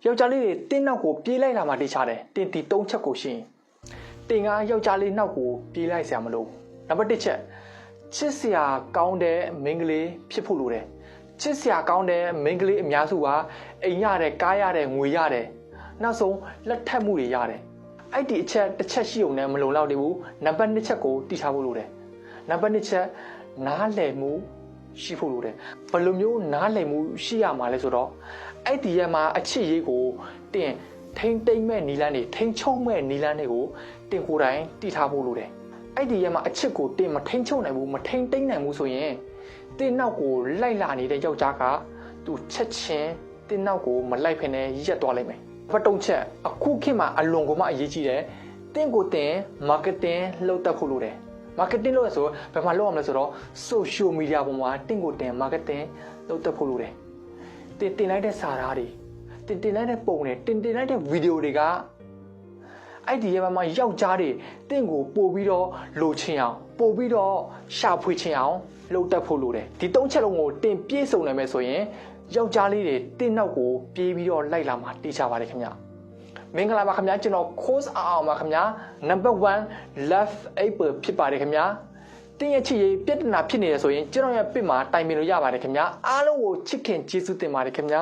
ယောက်ျားလေးတွေတင်းနောက်ကိုပြေးလိုက်လာမှတေးချတယ်တင်းဒီ၃ချက်ကိုရှင်းတင်းကယောက်ျားလေးနောက်ကိုပြေးလိုက်စရာမလိုနံပါတ်1ချက်ချစ်စရာကောင်းတဲ့မိန်းကလေးဖြစ်ဖို့လိုတယ်ချစ်စရာကောင်းတဲ့မိန်းကလေးအများစုကအိမ်ရတယ်ကားရတယ်ငွေရတယ်နောက်ဆုံးလက်ထပ်မှုတွေရတယ်အဲ့ဒီအချက်တစ်ချက်ရှိုံနဲ့မလုံလောက်သေးဘူးနံပါတ်2ချက်ကိုတည်ထားဖို့လိုတယ်နံပါတ်2ချက်နားလည်မှုရှိဖို့လိုတယ်ဘယ်လိုမျိုးနားလည်မှုရှိရမှာလဲဆိုတော့အဲ့ဒီရဲ့မှာအချစ်ရေးကိုတင်ထိမ့်သိမ့်မဲ့နီလန်းတွေထိမ့်ချုံမဲ့နီလန်းတွေကိုတင်ကိုယ်တိုင်တည်ထားဖို့လိုတယ်အဲ့ဒီရဲ့မှာအချစ်ကိုတင်မထိမ့်ချုံနိုင်ဘူးမထိမ့်သိမ့်နိုင်ဘူးဆိုရင်တင်နောက်ကိုလိုက်လာနေတဲ့ယောက်ျားကသူချက်ချင်းတင်နောက်ကိုမလိုက်ဖ ೇನೆ ရက်သွားလိုက်မယ်ဘတ်တုံးချက်အခုခေတ်မှာအလွန်ကိုမှအရေးကြီးတယ်တင်ကိုတင် marketing လုပ်တတ်ဖို့လိုတယ် marketing လုပ်ရဆိုဘယ်မှာလုပ်ရမလဲဆိုတော့ social media ပေါ်မှာတင်ကိုတင် marketing လုပ်တတ်ဖို့လိုတယ်တင်လိုက်တဲ့စာသားတွေတင်လိုက်တဲ့ပုံတွေတင်လိုက်တဲ့ဗီဒီယိုတွေကအဲ့ဒီရဲ့မှာယောက်ျားတွေတင့်ကိုပို့ပြီးတော့လိုချင်အောင်ပို့ပြီးတော့ရှာဖွေချင်အောင်လုပ်တတ်ဖို့လိုတယ်ဒီ၃ချက်လုံးကိုတင်ပြည့်စုံနိုင်မယ်ဆိုရင်ယောက်ျားလေးတွေတင့်နောက်ကိုပြေးပြီးတော့လိုက်လာမှာတေးချပါတယ်ခင်ဗျမင်္ဂလာပါခင်ဗျကျွန်တော် course အောင်ပါခင်ဗျ number 1 love able ဖြစ်ပါတယ်ခင်ဗျတင်းရဲ့ချစ်ရေးပြဿနာဖြစ်နေတယ်ဆိုရင်ကျွန်တော်ရဲ့ပစ်မှာတိုင်ပင်လို့ရပါတယ်ခင်ဗျအားလုံးကိုချစ်ခင်ကျေးဇူးတင်ပါတယ်ခင်ဗျ